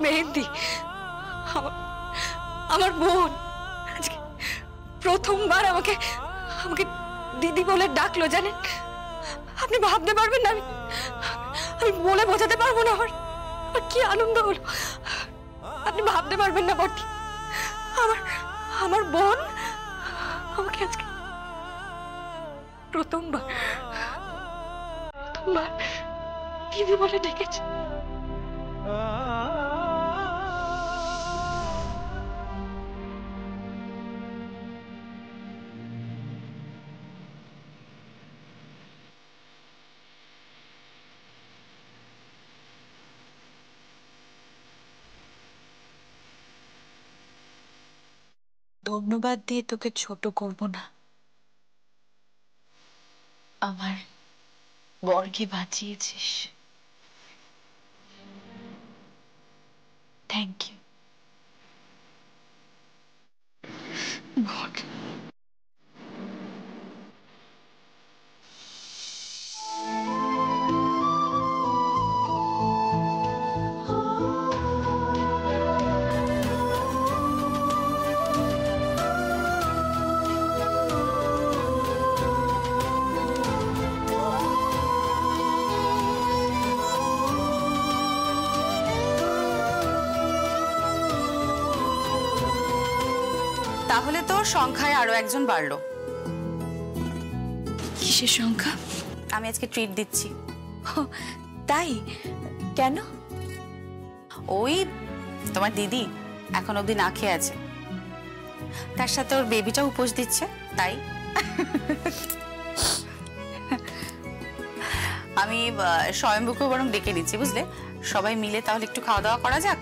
মেহেন্দি, আমার বোন আজকে প্রথমবার আমাকে আমাকে দিদি বলে ডাকলো, জানেন? আপনি ভাবতে পারবেন না, আমি বলে বোঝাতে পারবো না আমার কি আনন্দ হলো। আপনি ভাবতে পারবেন না বটি, আমার আমার বোন আমাকে আজকে প্রথমবার দিদি বলে ডেকেছে। ধন্যবাদ দিয়ে তোকে ছোট করব না, আমার বরকে বাঁচিয়েছিস। Thank you. তাহলে তো সংখ্যায় আরো একজন বাড়লো। কিসের সংখ্যা? আমি আজকে ট্রিট দিচ্ছি। তাই? কেন? ওই তোমার দিদি এখন অবধি না খেয়ে আছে, তার সাথে ওর বেবিটা উপোস দিচ্ছে, তাই আমি স্বয়ম্ভুকেও বরং ডেকে নিচ্ছি, বুঝলে? সবাই মিলে তাহলে একটু খাওয়া দাওয়া করা যাক।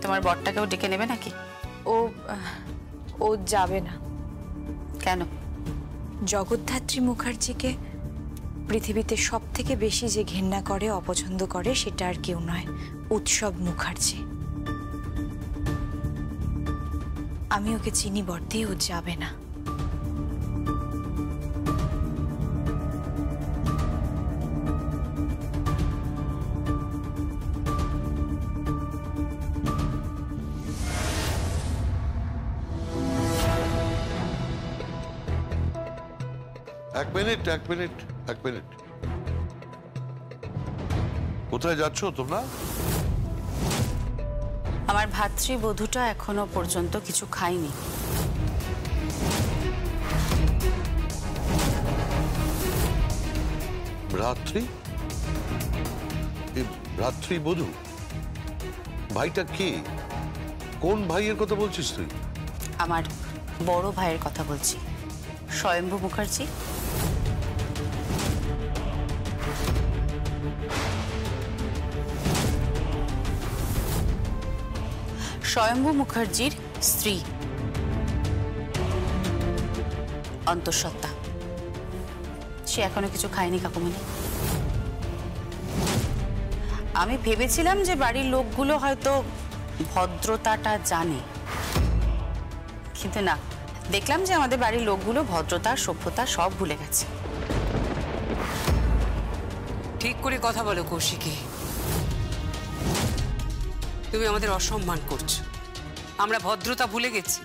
তোমার বরটাকেও ডেকে নেবে নাকি? ও যাবে না। কেন? জগদ্ধাত্রী মুখার্জিকে পৃথিবীতে সব থেকে বেশি যে ঘেন্না করে, অপছন্দ করে, সেটা আর কেউ নয়, উৎসব মুখার্জি। আমি ওকে চিনি বর্তে, ও যাবে না। এক মিনিট এক মিনিট এক মিনিট, কোথায় যাচ্ছ তোমরা? আমার ভাতৃবধূটা এখনো পর্যন্ত কিছু খায়নি। রাত্রিবধূ? ভাইটা কে? কোন ভাইয়ের কথা বলছিস তুই? আমার বড় ভাইয়ের কথা বলছি, স্বয়ম্ভু মুখার্জি। স্বয়ম্ভু মুখার্জির স্ত্রী, অন্তঃসত্ত্বা। সে এখনো কিছু খায়নি কাকুমণি। আমি ভেবেছিলাম যে বাড়ির লোকগুলো হয়তো ভদ্রতাটা জানে, কিন্তু না, দেখলাম যে আমাদের বাড়ির লোকগুলো ভদ্রতা সভ্যতা সব ভুলে গেছে। ঠিক করে কথা বলো কৌশিকী, তুমি আমাদের অসম্মান করছো। আমরা ভদ্রতা ভুলে গেছি?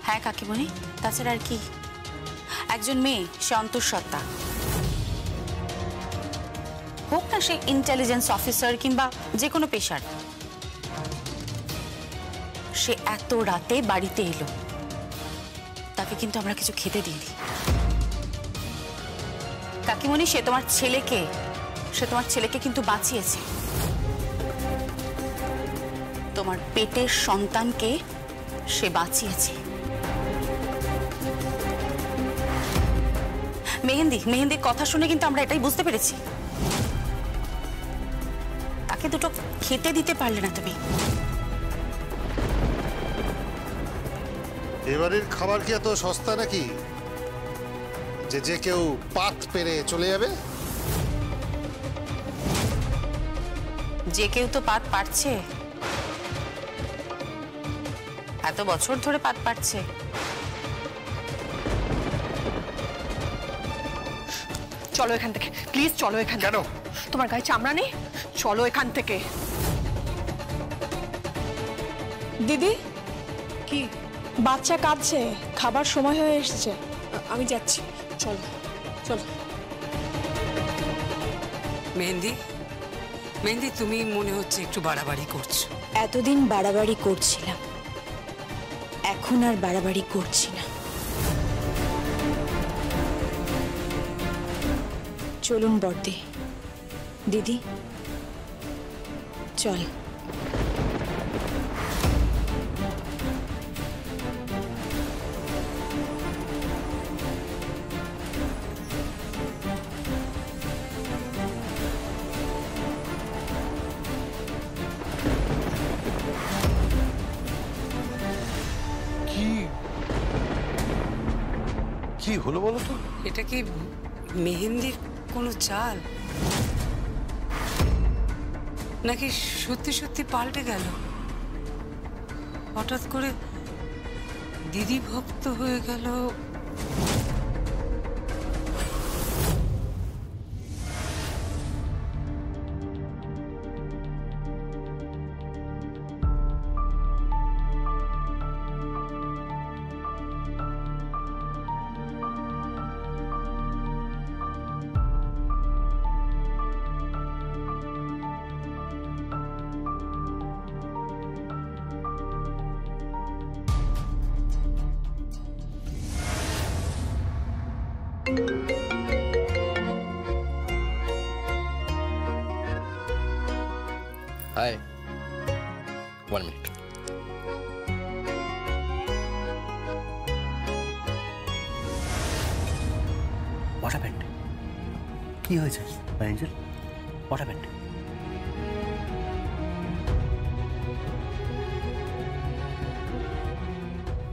হ্যাঁ কাকিমণি, তাছাড়া আর কি? একজন মেয়ে, সে অন্তঃসত্ত্বা, হোক না সে ইন্টেলিজেন্স অফিসার কিংবা যে কোনো পেশার, সে এত রাতে বাড়িতে এলো, তাকে কিন্তু আমরা কিছু খেতে দিইনি। কাকিমণি, সে তোমার ছেলেকে কিন্তু বাঁচিয়েছে। তোমার পেটের সন্তানকে সে বাঁচিয়েছে। মেহেন্দির কথা শুনে কিন্তু আমরা এটাই বুঝতে পেরেছি। তাকে দুটো খেতে দিতে পারলে না তুমি। এবারের খাবার কি এত সস্তা নাকি যে যে কেউ পাত পেরে চলে যাবে? যে কেউ তো পাত পারছে, এত বছর ধরে পাত পারছে। চলো এখান থেকে, প্লিজ চলো এখান থেকে। কেন? তোমার গায়ে চামড়া নেই? চলো এখান থেকে। দিদি, কি? বাচ্চা কাঁদছে, খাবার সময় হয়ে এসছে। আমি যাচ্ছি, চলো চলো। মেহেন্দি, মেহেন্দি, তুমি মনে হচ্ছে একটু বাড়াবাড়ি করছো। এতদিন বাড়াবাড়ি করছিলাম, এখন আর বাড়াবাড়ি করছি না। চলুন বর্দি, দিদি চল। কি কি হলো বলো তো? এটা কি মেহেন্দির কোনো চাল, নাকি সত্যি সত্যি পাল্টে গেল? হঠাৎ করে দিদি ভক্ত হয়ে গেল। Hi. 1 minute. What happened? কি হয়েছে my angel? What happened?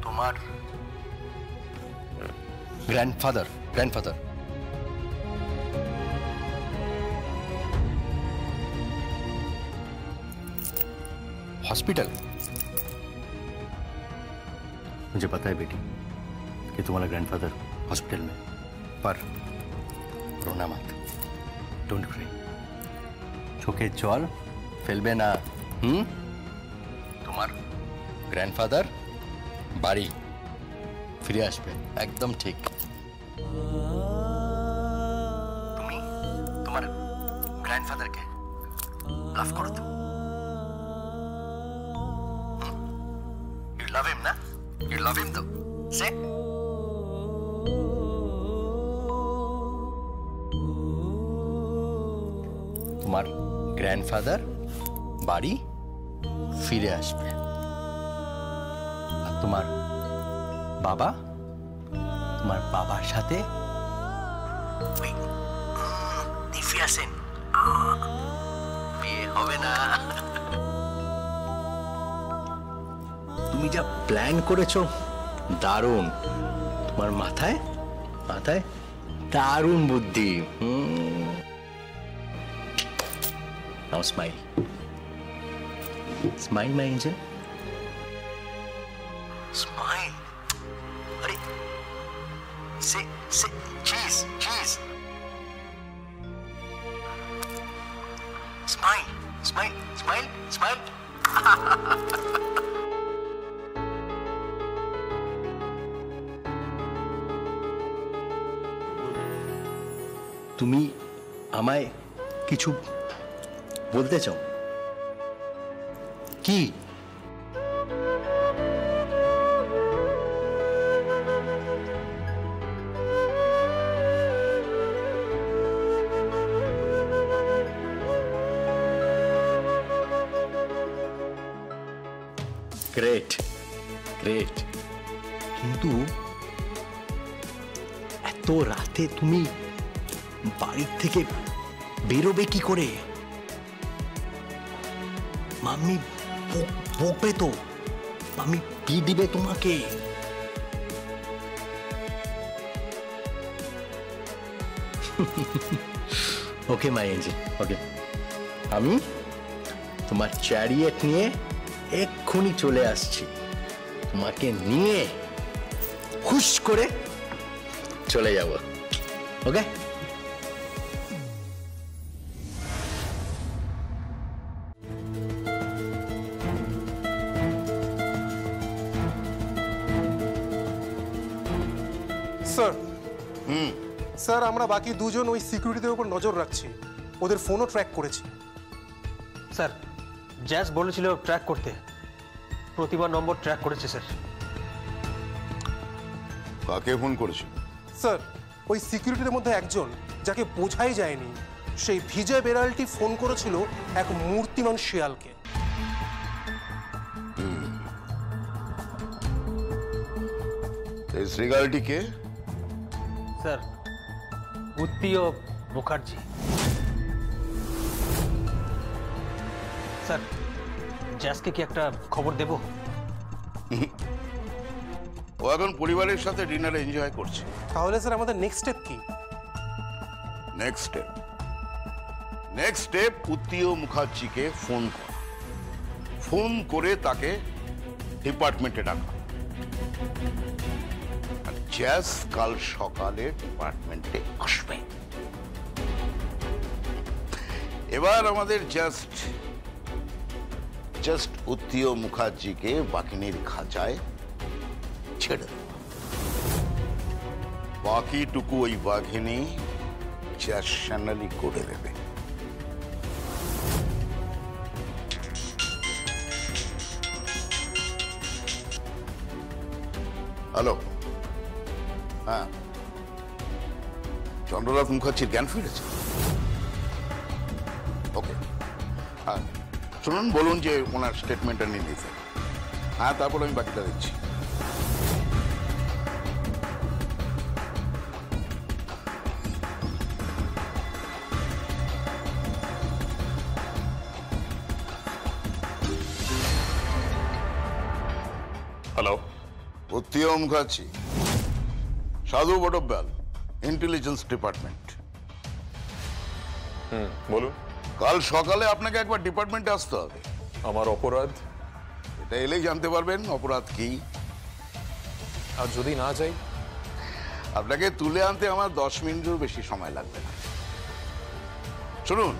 তোমার গ্র্যান্ডফাদার हॉस्पिटल। मुझे पता है बेटी कि तुम्हारा ग्रैंडफादर हॉस्पिटल में, पर रोना मत, डोंट क्राई। চোখে জল ফেলবে না। তোমার গ্র্যান্ডফাদার বাড়ি ফিরে আসবে, একদম ঠিক। তুমি তোমার গ্র্যান্ডফাদারকে লাভ করো তো? You love him, na? You love him, though. Say. তোমার গ্র্যান্ডফাদার বাড়ি ফিরে আসবে, আর তোমার বাবার সাথে বিয়ে হবে না। তুমি যা প্ল্যান করেছো দারুণ, তোমার মাথায় দারুণ বুদ্ধি। নাও স্মাইল, স্মাইল মাই এঞ্জেল, স্মাইল। আরে সে cheese smile smile smile smile. তুমি আমায় কিছু বলতে চাও কি? গ্রেট গ্রেট, কিন্তু এত রাতে তুমি বাড়ির থেকে বেরোবে কি করে? মাম্মি বকবে তো, মাম্মি দিয়ে দিবে তোমাকে। ওকে মাই এঞ্জেল, ওকে। আমি তোমার চ্যারিয়েট নিয়ে এক্ষুনি চলে আসছি, তোমাকে নিয়ে হুশ করে চলে যাব। ওকে স্যার স্যার আমরা বাকি দুজন ওই সিকিউরিটিদের উপর নজর রাখছি, ওদের ফোনও ট্র্যাক করেছি। স্যার জ্যাস বলেছিল ট্র্যাক করতে, প্রতিবার নম্বর ট্র্যাক করেছে স্যার। কাকে ফোন করেছে? স্যার ওই সিকিউরিটির মধ্যে একজন যাকে বোঝাই যায়নি, সেই ভিজয় বেড়ালটি ফোন করেছিল এক মূর্তিমান শিয়ালকে। এই শ্রীগালটি কে? স্যার উত্তীয় মুখার্জি। স্যার জ্যাসকে কি একটা খবর দেব? ও এখন পরিবারের সাথে ডিনার এনজয় করছে। তাহলে স্যার আমাদের নেক্সট স্টেপ কি? নেক্সট স্টেপ উত্তীয় মুখার্জিকে ফোন করা, ফোন করে তাকে ডিপার্টমেন্টে ডাকা। আর জ্যাস কাল সকালে ডিপার্টমেন্টে আসবে। এবার আমাদের জাস্ট উত্তীয় মুখার্জিকে বাঘিনীর খাঁচায় ছেড়ে দেব। বাকিটুকু ওই বাঘিনী চ্যানেলই করে দেবে। হ্যালো, হ্যাঁ, চন্দ্রনাথ মুখার্জির জ্ঞান ফিরেছে? ওকে, হ্যাঁ শুনুন, বলুন যে ওনার স্টেটমেন্টটা নিয়ে নিতে। হ্যাঁ, তারপর আমি বাকিটা দিচ্ছি। হ্যালো, উত্তীয় মুখার্জি, সাধু বটব্যাল, ইন্টেলিজেন্স ডিপার্টমেন্ট। বলুন। কাল সকালে আপনাকে একবার ডিপার্টমেন্টে আসতে হবে। আমার অপরাধ? এটা এলেই জানতে পারবেন অপরাধ কি। আর যদি না যাই? আপনাকে তুলে আনতে আমার 10 মিনিটের বেশি সময় লাগবে না। শুনুন,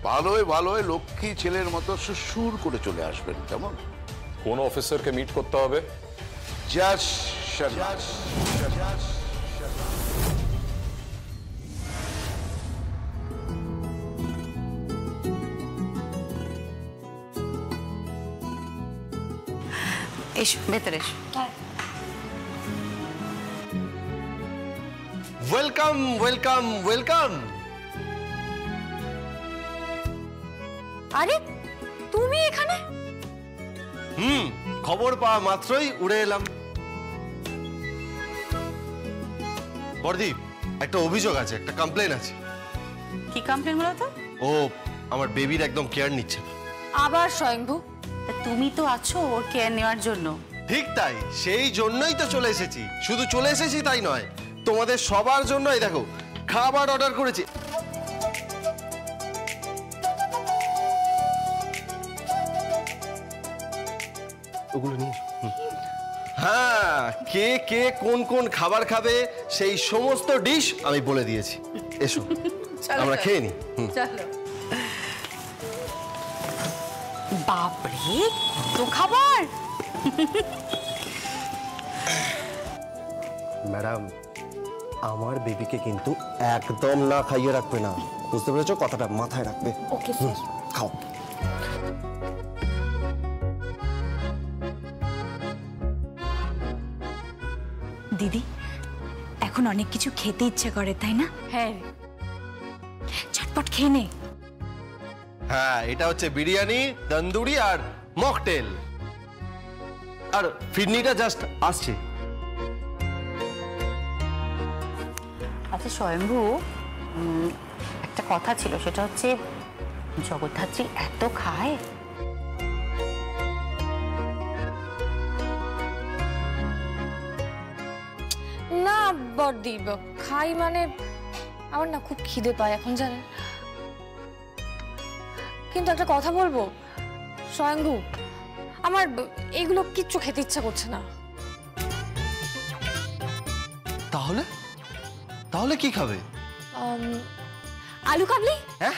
ভালোই লক্ষ্মী ছেলের মতো সুর করে চলে আসবেন, কেমন? কোন অফিসারকে মিট করতে হবে? জাস এসো ভেতরে এসো। Welcome welcome welcome. আরে তুমি এখানে? খবর পাওয়া মাত্রই উড়ে এলাম। বর্দি, একটা অভিযোগ আছে, একটা কমপ্লেন আছে। কি কমপ্লেন বলো তো? ও আমার বেবির একদম কেয়ার নিচ্ছে না। আবার স্বয়ংভু? তুমি তো আছো ওর কেয়ার নেওয়ার জন্য। ঠিক তাই, সেই জন্যই তো চলে এসেছি। শুধু চলে এসেছি তাই নয়, তোমাদের সবার জন্যই দেখো খাবার অর্ডার করেছি। ওগুলো নিয়ে হ্যাঁ, কে কে কোন কোন খাবার খাবে সেই সমস্ত ডিশ আমি বলে দিয়েছি। এসো আমরা খেয়ে নিই। চলো। বাপরে, কত খাবার! ম্যাডাম, আমার বেবিকে কিন্তু একদম না খাইয়ে রাখবে না, বুঝতে পেরেছো? কথাটা মাথায় রাখবে। Okay sir. খাও। দিদি, এখন অনেক কিছু খেতে ইচ্ছে করে, তাই না? হ্যাঁ, চটপট খেয়ে নে। হ্যাঁ, এটা হচ্ছে বিরিয়ানি, তন্দুরি আর মকটেল। আর ফিরনিটা জাস্ট আসছে। আচ্ছা স্বয়ম্ভু, একটা কথা ছিল, সেটা হচ্ছে জগদ্ধাত্রী এত খায়? না বড়দি, খাই মানে আমার না খুব খিদে পায় এখন, জানেন। কিন্তু একটা কথা বলবো স্বয়ংভু, আমার এগুলো কিচ্ছু খেতে ইচ্ছা করছে না। তাহলে তাহলে কি খাবে? আলু কাবলি। হ্যাঁ,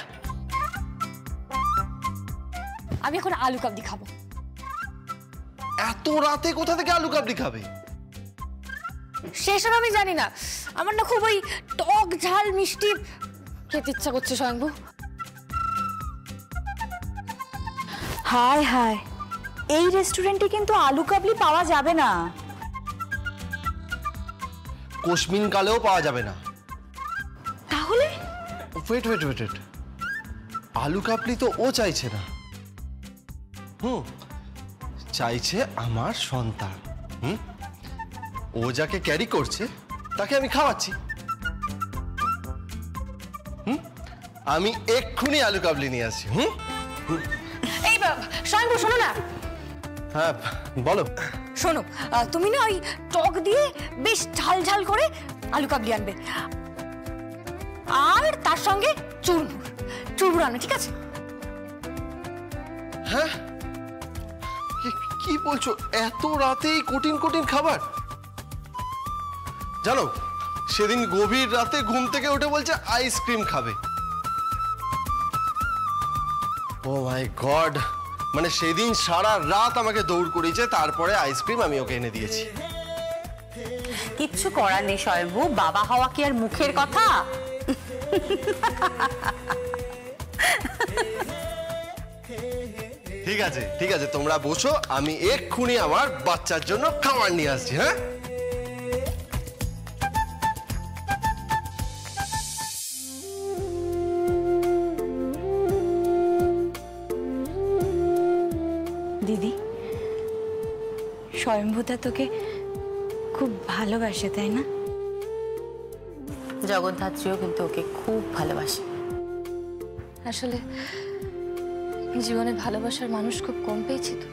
আমি এখন আলু কাবলি খাবো। এত রাতে কোথা থেকে আলু কাবলি খাবে? সেসব আমি জানি না। আমার না খুব ওই টক ঝাল মিষ্টি খেতে ইচ্ছা করছে স্বয়ংভু। হায় হায়, এই রেস্টুরেন্টে কিন্তু আলু কাবলি পাওয়া যাবে না। কোশমিন কালেও পাওয়া যাবে না। তাহলে ওয়েট ওয়েট ওয়েট ওয়েট, আলু কাবলি তো ও চাইছে না। চাইছে আমার সন্তান। ও যাকে ক্যারি করছে তাকে আমি খাওয়াচ্ছি। আমি এক্ষুনি আলু কাবলি নিয়ে আসছি। এই স্বয়ংভু শোনো না। হ্যাঁ বলো। শোনো, তুমি না ওই টক দিয়ে বেশ ঝাল ঝাল করে আলু কাবলি আনবে, আর তার সঙ্গে চুরমুর আনবে, ঠিক আছে? হ্যাঁ, কি বলছো? এত রাতেই কঠিন কঠিন খাবার? জানো, সেদিন গভীর রাতে ঘুম থেকে উঠে বলছে আইসক্রিম খাবে। ও মাই গড, মানে সেদিন সারা রাত আমাকে দৌড় করিয়েছে, তারপরে আইসক্রিম আমি ওকে এনে দিয়েছি। কিচ্ছু করার নেই স্বয়ংভু, বাবা হওয়া কি আর মুখের কথা? ঠিক আছে ঠিক আছে, তোমরা বসো, আমি এক্ষুনি আমার বাচ্চার জন্য খাবার নিয়ে আসছি। হ্যাঁ, দিদি, স্বয়ংভূতা তোকে খুব ভালোবাসে, তাই না? জগদ্ধাত্রীও কিন্তু ওকে খুব ভালোবাসে। আসলে জীবনে ভালোবাসার মানুষ খুব কম পেয়েছি তো,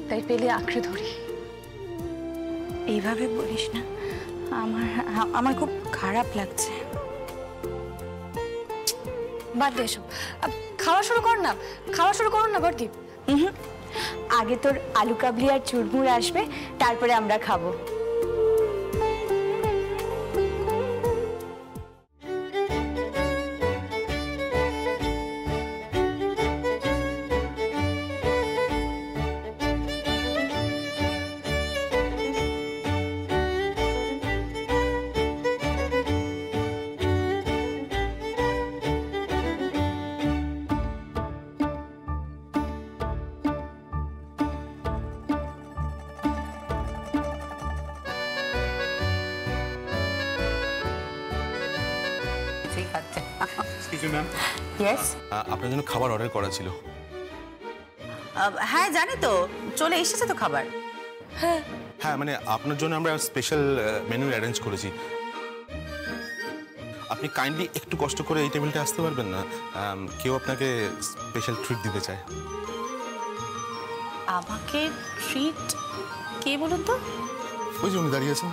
তাই পেলে আঁকড়ে ধরি। এইভাবে বলিস না, আমার খুব খারাপ লাগছে। বাদ দে এসব, খাওয়া শুরু কর না, খাওয়া শুরু করুন না বড়দীপ। আগে তোর আলু কাবলি আর চুরমুর আসবে, তারপরে আমরা খাবো। আপনার জন্য খাবার অর্ডার করা ছিল। হ্যাঁ জানি তো, চলে এসেছে তো খাবার। হ্যাঁ মানে আপনার জন্য আমরা স্পেশাল মেনু অ্যারেঞ্জ করেছি। আপনি কাইন্ডলি একটু কষ্ট করে এই টেবিলটা আসতে পারবেন না? কেউ আপনাকে স্পেশাল ট্রিট দিতে চায়। আমাকে ট্রিট? কে বলুন তো? ওই যে উনি দাঁড়িয়ে আছেন।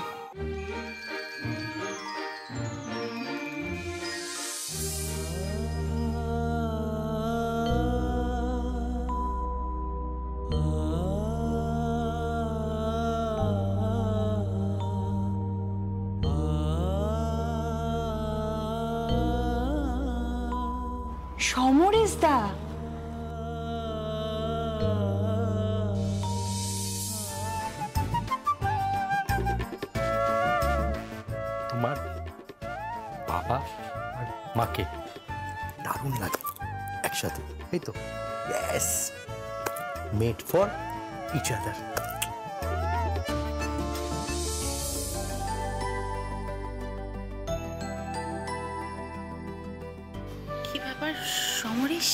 সমরেশ দা, তোমার বাবা আর মাকে দারুণ লাগে একসাথে, এই তো? Yes, made for each other. কি ব্যাপার সমরেশ,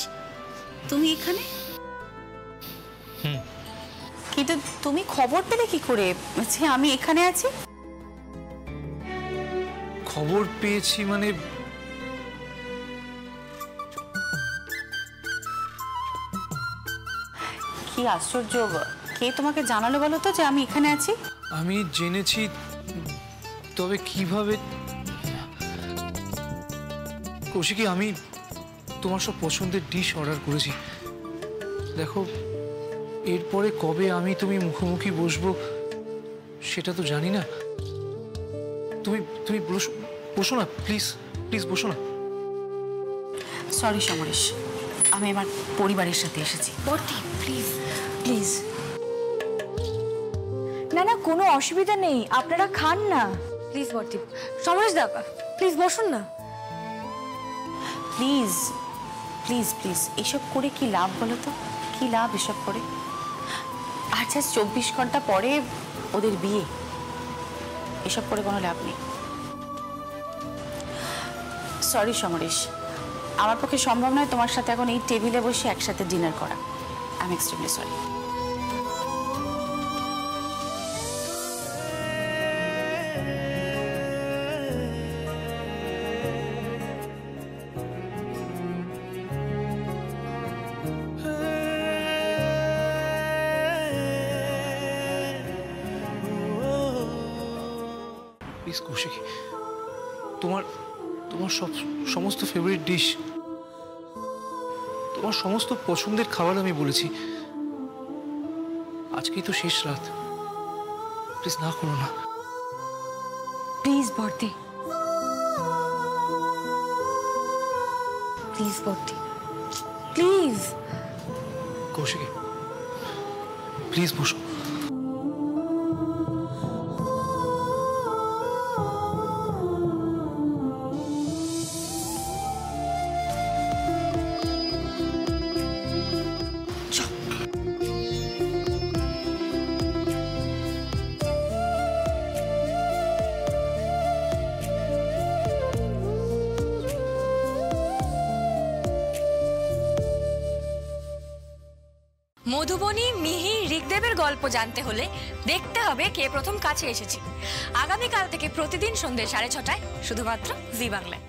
তুমি এখানে? কিন্তু তুমি খবর পেলে কি করে যে আমি এখানে আছি? খবর পেয়েছি মানে কি আশ্চর্য, কে তোমাকে জানালো বলো তো যে আমি এখানে আছি? আমি জেনেছি, তবে কিভাবে? কৌশিকী, আমি তোমার সব পছন্দের ডিশ অর্ডার করেছি। দেখো, এরপরে কবে আমি তুমি মুখোমুখি বসবো সেটা তো জানি না। তুমি বসো না, প্লিজ প্লিজ বসো না। সরি সমরেশ, আমি আমার পরিবারের সাথে এসেছি। বর্দি প্লিজ প্লিজ। না না, কোনো অসুবিধা নেই, আপনারা খান না। প্লিজ বর্দি, সমরেশ দা প্লিজ বসুন না। প্লিজ প্লিজ প্লিজ, এসব করে কি লাভ বলো তো? কি লাভ এসব করে? আর জাস্ট 24 ঘন্টা পরে ওদের বিয়ে, এসব করে কোনো লাভ নেই। সরি সমরেশ, আমার পক্ষে সম্ভব নয় তোমার সাথে এখন এই টেবিলে বসে একসাথে ডিনার করা। I am extremely sorry. Please Koushik, তোমার তোমার সমস্ত ফেভারিট ডিশ, তোমার সমস্ত পছন্দের খাবার আমি বলেছি। আজকেই তো শেষ রাত, প্লিজ না করো না। প্লিজ বর্দি, প্লিজ বর্দি, প্লিজ। কৌশিক প্লিজ বসো। মধুবনী, মিহির, ঋগদেবের গল্প জানতে হলে দেখতে হবে কে প্রথম কাছে এসেছে। আগামীকাল থেকে প্রতিদিন সন্ধ্যে 6:30টায় শুধুমাত্র জি বাংলায়।